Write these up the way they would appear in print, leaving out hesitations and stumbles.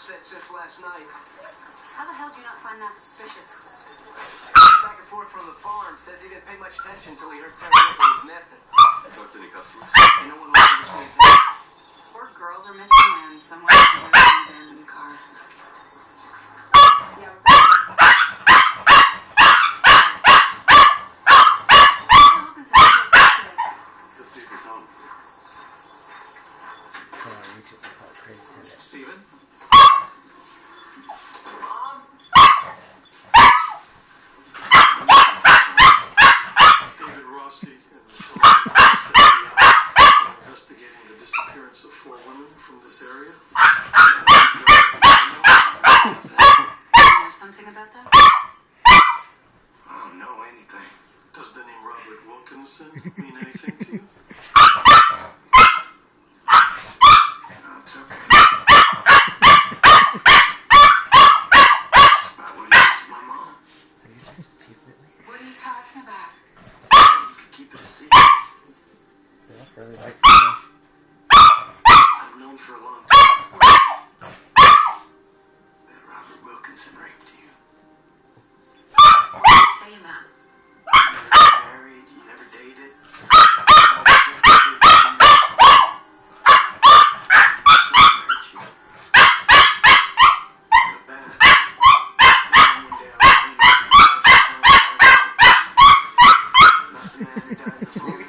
said since last night. How the hell do you not find that suspicious? Back and forth from the farm. Says he didn't pay much attention until he heard Terry was messing. Talked to any customers? And no one will understand that. Four girls are missing and someone is in an abandoned car. Yeah, what's that? You're looking so sick today. Let's go see if he's home. Steven? David Rossi and the FBI investigating the disappearance of 4 women from this area. You know something about that? I don't know anything. Does the name Robert Wilkinson mean anything to you? No, it's okay. It's about what he did to my mom. What are you talking about? You can keep it a secret. Really like I've known for a long time that Robert Wilkinson raped you. Saying that. You never got married, you never dated.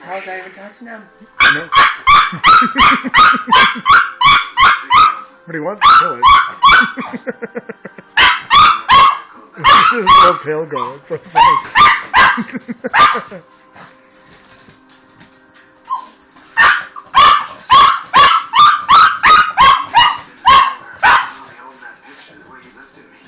How's I even touching him? But he wants to kill it. His little tail go. It's so funny. I own that picture the way you looked at me.